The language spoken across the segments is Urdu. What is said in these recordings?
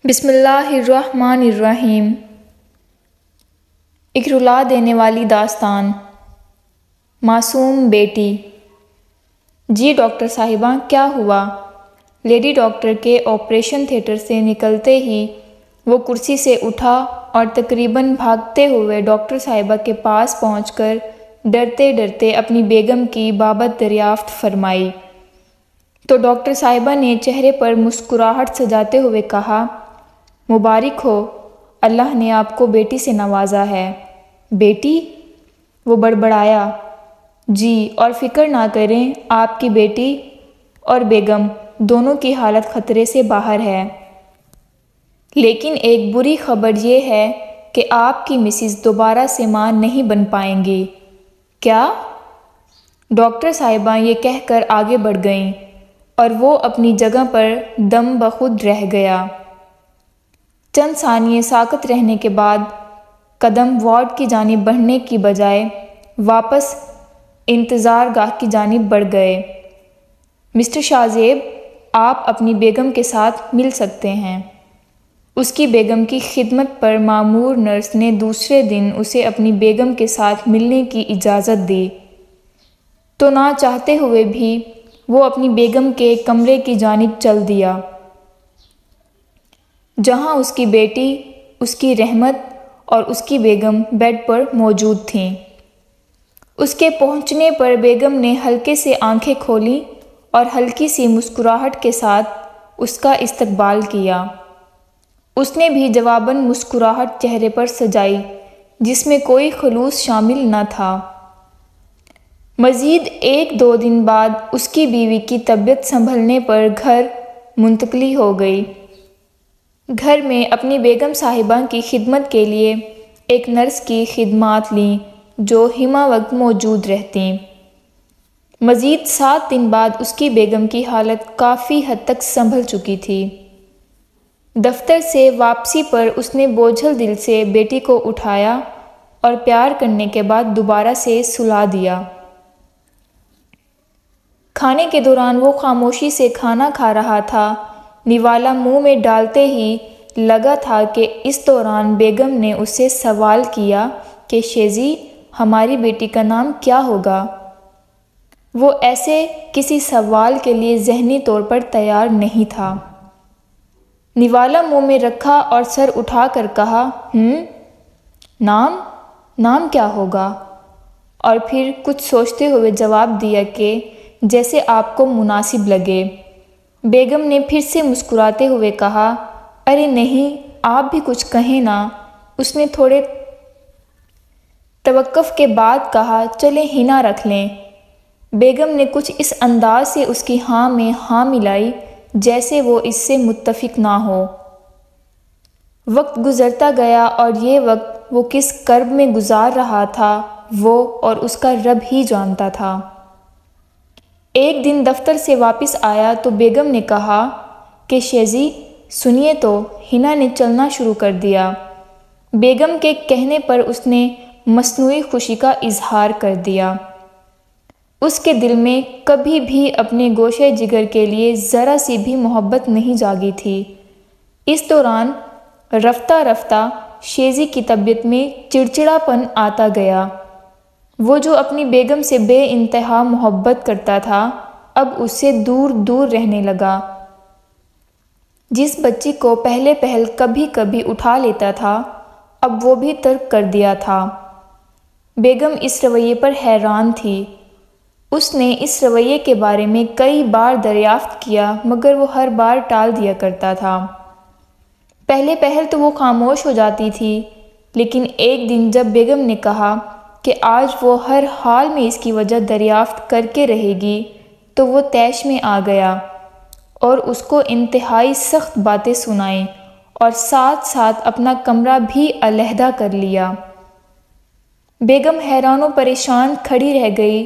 بسم اللہ الرحمن الرحیم۔ ایک رلا دینے والی داستان۔ معصوم بیٹی۔ جی ڈاکٹر صاحبہ، کیا ہوا؟ لیڈی ڈاکٹر کے آپریشن تھیٹر سے نکلتے ہی وہ کرسی سے اٹھا اور تقریباً بھاگتے ہوئے ڈاکٹر صاحبہ کے پاس پہنچ کر ڈرتے ڈرتے اپنی بیگم کی بابت دریافت فرمائی تو ڈاکٹر صاحبہ نے چہرے پر مسکراہٹ سجاتے ہوئے کہا، مبارک ہو، اللہ نے آپ کو بیٹی سے نوازا ہے۔ بیٹی؟ وہ بڑبڑایا۔ جی، اور فکر نہ کریں، آپ کی بیٹی اور بیگم دونوں کی حالت خطرے سے باہر ہے، لیکن ایک بری خبر یہ ہے کہ آپ کی مسز دوبارہ سے ماں نہیں بن پائیں گی۔ کیا؟ ڈاکٹر صاحبہ یہ کہہ کر آگے بڑھ گئیں اور وہ اپنی جگہ پر دم بخود رہ گیا۔ چند ثانیے ساکت رہنے کے بعد قدم وارڈ کی جانب بڑھنے کی بجائے واپس انتظار گاہ کی جانب بڑھ گئے۔ مسٹر شاہ زیب، آپ اپنی بیگم کے ساتھ مل سکتے ہیں۔ اس کی بیگم کی خدمت پر مامور نرس نے دوسرے دن اسے اپنی بیگم کے ساتھ ملنے کی اجازت دی تو نہ چاہتے ہوئے بھی وہ اپنی بیگم کے کمرے کی جانب چل دیا، جہاں اس کی بیٹی، اس کی رحمت اور اس کی بیگم بیڈ پر موجود تھیں۔ اس کے پہنچنے پر بیگم نے ہلکے سے آنکھیں کھولیں اور ہلکی سی مسکراہٹ کے ساتھ اس کا استقبال کیا۔ اس نے بھی جواباً مسکراہٹ چہرے پر سجائی جس میں کوئی خلوص شامل نہ تھا۔ مزید ایک دو دن بعد اس کی بیوی کی طبیعت سنبھلنے پر گھر منتقلی ہو گئی۔ گھر میں اپنی بیگم صاحبہ کی خدمت کے لیے ایک نرس کی خدمات لیں جو ہمہ وقت موجود رہتیں۔ مزید 7 دن بعد اس کی بیگم کی حالت کافی حد تک سنبھل چکی تھی۔ دفتر سے واپسی پر اس نے بوجھل دل سے بیٹی کو اٹھایا اور پیار کرنے کے بعد دوبارہ سے سلا دیا۔ کھانے کے دوران وہ خاموشی سے کھانا کھا رہا تھا۔ نوالا منہ میں ڈالتے ہی لگا تھا کہ اس دوران بیگم نے اس سے سوال کیا کہ شیزی، ہماری بیٹی کا نام کیا ہوگا؟ وہ ایسے کسی سوال کے لیے ذہنی طور پر تیار نہیں تھا۔ نوالا منہ میں رکھا اور سر اٹھا کر کہا، نام کیا ہوگا؟ اور پھر کچھ سوچتے ہوئے جواب دیا کہ جیسے آپ کو مناسب لگے۔ بیگم نے پھر سے مسکراتے ہوئے کہا، ارے نہیں، آپ بھی کچھ کہیں نا۔ اس نے تھوڑے توقف کے بعد کہا، چلیں حنا رکھ لیں۔ بیگم نے کچھ اس انداز سے اس کی ہاں میں ہاں ملائی جیسے وہ اس سے متفق نہ ہو۔ وقت گزرتا گیا اور یہ وقت وہ کس کرب میں گزار رہا تھا وہ اور اس کا رب ہی جانتا تھا۔ ایک دن دفتر سے واپس آیا تو بیگم نے کہا کہ شیزی سنیے تو، حنا نے چلنا شروع کر دیا۔ بیگم کے کہنے پر اس نے مصنوعی خوشی کا اظہار کر دیا۔ اس کے دل میں کبھی بھی اپنے گوشے جگر کے لیے ذرا سی بھی محبت نہیں جاگی تھی۔ اس دوران رفتہ رفتہ شیزی کی طبیعت میں چڑچڑاپن آتا گیا۔ وہ جو اپنی بیگم سے بے انتہا محبت کرتا تھا اب اس سے دور دور رہنے لگا۔ جس بچی کو پہل کبھی کبھی اٹھا لیتا تھا اب وہ بھی ترک کر دیا تھا۔ بیگم اس رویے پر حیران تھی۔ اس نے اس رویے کے بارے میں کئی بار دریافت کیا مگر وہ ہر بار ٹال دیا کرتا تھا۔ پہل تو وہ خاموش ہو جاتی تھی، لیکن ایک دن جب بیگم نے کہا کہ آج وہ ہر حال میں اس کی وجہ دریافت کر کے رہے گی تو وہ طیش میں آ گیا اور اس کو انتہائی سخت باتیں سنائیں اور ساتھ ساتھ اپنا کمرہ بھی علیحدہ کر لیا۔ بیگم حیران و پریشان کھڑی رہ گئی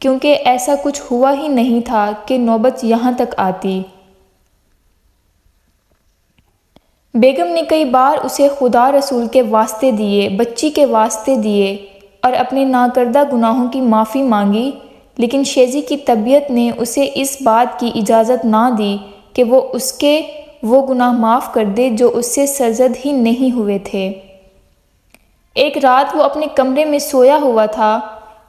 کیونکہ ایسا کچھ ہوا ہی نہیں تھا کہ نوبت یہاں تک آتی۔ بیگم نے کئی بار اسے خدا رسول کے واسطے دیے، بچی کے واسطے دیے اور اپنے ناکردہ گناہوں کی معافی مانگی، لیکن شیزی کی طبیعت نے اسے اس بات کی اجازت نہ دی کہ وہ اس کے وہ گناہ معاف کر دے جو اس سے سرزد ہی نہیں ہوئے تھے۔ ایک رات وہ اپنے کمرے میں سویا ہوا تھا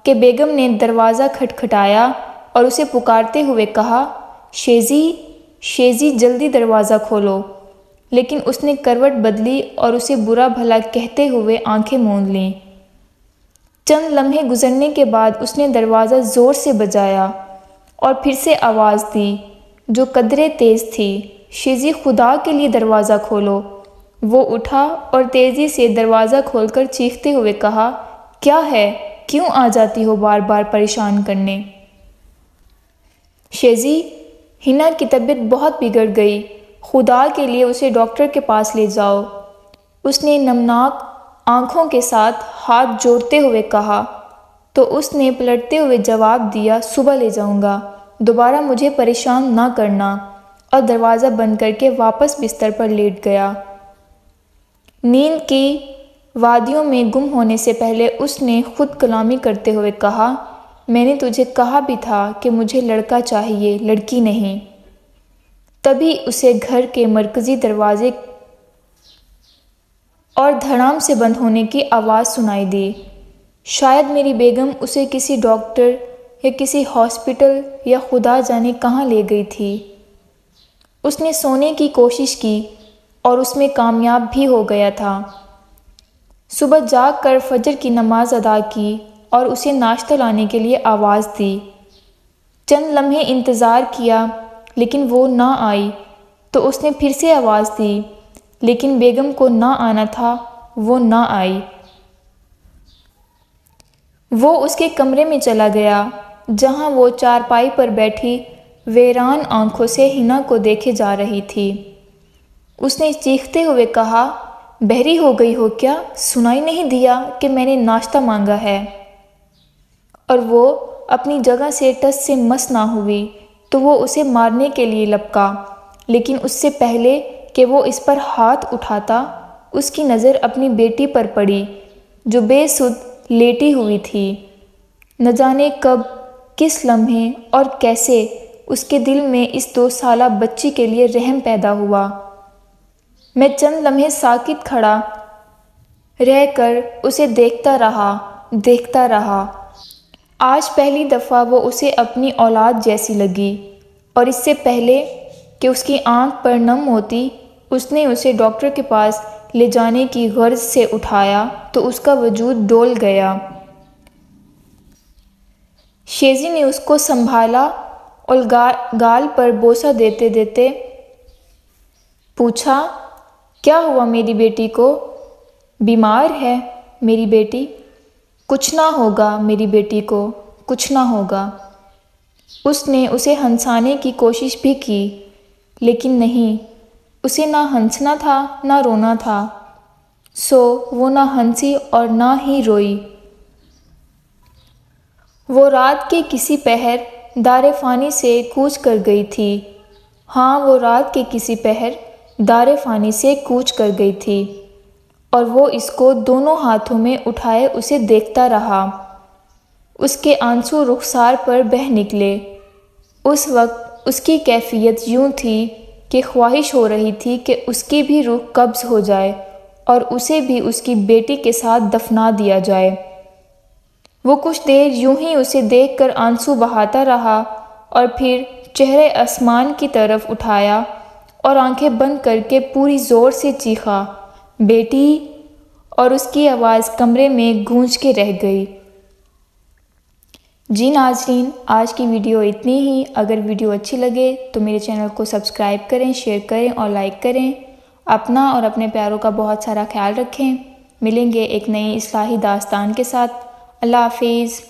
کہ بیگم نے دروازہ کھٹکھٹایا اور اسے پکارتے ہوئے کہا، شیزی، شیزی جلدی دروازہ کھولو۔ لیکن اس نے کروٹ بدلی اور اسے برا بھلا کہتے ہوئے آنکھیں موند لیں۔ چند لمحے گزرنے کے بعد اس نے دروازہ زور سے بجایا اور پھر سے آواز دی جو قدرے تیز تھی، شیزی خدا کے لیے دروازہ کھولو۔ وہ اٹھا اور تیزی سے دروازہ کھول کر چیختے ہوئے کہا، کیا ہے؟ کیوں آ جاتی ہو بار بار پریشان کرنے؟ شیزی، ہنا کی طبیعت بہت بگڑ گئی، خدا کے لیے اسے ڈاکٹر کے پاس لے جاؤ۔ اس نے نمناک آنکھوں کے ساتھ ہاتھ جوڑتے ہوئے کہا تو اس نے پلٹتے ہوئے جواب دیا، صبح لے جاؤں گا، دوبارہ مجھے پریشان نہ کرنا، اور دروازہ بند کر کے واپس بستر پر لیٹ گیا۔ نیند کی وادیوں میں گم ہونے سے پہلے اس نے خود کلامی کرتے ہوئے کہا، میں نے تجھے کہا بھی تھا کہ مجھے لڑکا چاہیے، لڑکی نہیں۔ تبھی اسے گھر کے مرکزی دروازے اور دھڑام سے بند ہونے کی آواز سنائی دی۔ شاید میری بیگم اسے کسی ڈاکٹر یا کسی ہاسپٹل یا خدا جانے کہاں لے گئی تھی۔ اس نے سونے کی کوشش کی اور اس میں کامیاب بھی ہو گیا تھا۔ صبح جاگ کر فجر کی نماز ادا کی اور اسے ناشتہ لانے کے لیے آواز دی۔ چند لمحے انتظار کیا لیکن وہ نہ آئی تو اس نے پھر سے آواز دی، لیکن بیگم کو نہ آنا تھا، وہ نہ آئی۔ وہ اس کے کمرے میں چلا گیا جہاں وہ چارپائی پر بیٹھی ویران آنکھوں سے ہنا کو دیکھے جا رہی تھی۔ اس نے چیختے ہوئے کہا، بہری ہو گئی ہو کیا؟ سنائی نہیں دیا کہ میں نے ناشتہ مانگا ہے؟ اور وہ اپنی جگہ سے ٹس سے مس نہ ہوئی تو وہ اسے مارنے کے لیے لپکا، لیکن اس سے پہلے کہ وہ اس پر ہاتھ اٹھاتا، اس کی نظر اپنی بیٹی پر پڑی جو بے سدھ لیٹی ہوئی تھی۔ نہ جانے کب، کس لمحے اور کیسے اس کے دل میں اس 2 سالہ بچی کے لیے رحم پیدا ہوا۔ میں چند لمحے ساکت کھڑا رہ کر اسے دیکھتا رہا۔ آج پہلی دفعہ وہ اسے اپنی اولاد جیسی لگی، اور اس سے پہلے کہ اس کی آنکھ پر نم ہوتی، اس نے اسے ڈاکٹر کے پاس لے جانے کی غرض سے اٹھایا تو اس کا وجود ڈول گیا۔ شیزی نے اس کو سنبھالا اور گال پر بوسہ دیتے دیتے پوچھا، کیا ہوا میری بیٹی کو؟ بیمار ہے میری بیٹی؟ کچھ نہ ہوگا میری بیٹی کو، کچھ نہ ہوگا۔ اس نے اسے ہنسانے کی کوشش بھی کی، لیکن نہیں، اسے نہ ہنسنا تھا نہ رونا تھا، سو وہ نہ ہنسی اور نہ ہی روئی۔ وہ رات کے کسی پہر دار فانی سے کوچ کر گئی تھی۔ ہاں، وہ رات کے کسی پہر دار فانی سے کوچ کر گئی تھی، اور وہ اس کو دونوں ہاتھوں میں اٹھائے اسے دیکھتا رہا۔ اس کے آنسو رخسار پر بہہ نکلے۔ اس وقت اس کی کیفیت یوں تھی کہ خواہش ہو رہی تھی کہ اس کی بھی روح قبض ہو جائے اور اسے بھی اس کی بیٹی کے ساتھ دفنا دیا جائے۔ وہ کچھ دیر یوں ہی اسے دیکھ کر آنسو بہاتا رہا اور پھر چہرے آسمان کی طرف اٹھایا اور آنکھیں بند کر کے پوری زور سے چیخا، بیٹی! اور اس کی آواز کمرے میں گونج کے رہ گئی۔ جی ناظرین، آج کی ویڈیو اتنی ہی۔ اگر ویڈیو اچھی لگے تو میرے چینل کو سبسکرائب کریں، شیئر کریں اور لائک کریں۔ اپنا اور اپنے پیاروں کا بہت سارا خیال رکھیں۔ ملیں گے ایک نئی اصلاحی داستان کے ساتھ۔ اللہ حافظ۔